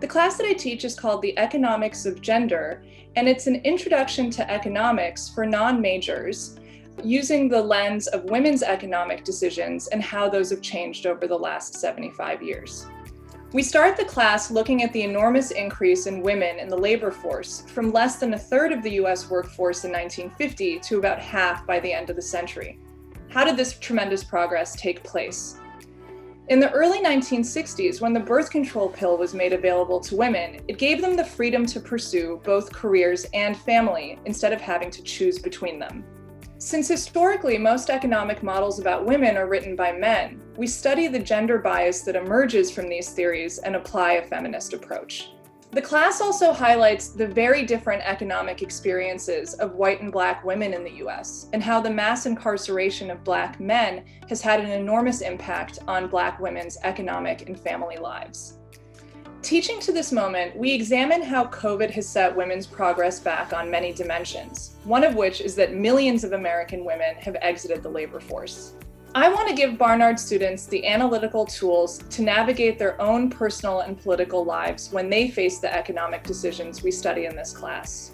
The class that I teach is called The Economics of Gender, and it's an introduction to economics for non-majors using the lens of women's economic decisions and how those have changed over the last 75 years. We start the class looking at the enormous increase in women in the labor force from less than a third of the US workforce in 1950 to about half by the end of the century. How did this tremendous progress take place? In the early 1960s, when the birth control pill was made available to women, it gave them the freedom to pursue both careers and family instead of having to choose between them. Since historically most economic models about women are written by men, we study the gender bias that emerges from these theories and apply a feminist approach. The class also highlights the very different economic experiences of white and Black women in the US, and how the mass incarceration of Black men has had an enormous impact on Black women's economic and family lives. Teaching to this moment, we examine how COVID has set women's progress back on many dimensions, one of which is that millions of American women have exited the labor force. I want to give Barnard students the analytical tools to navigate their own personal and political lives when they face the economic decisions we study in this class.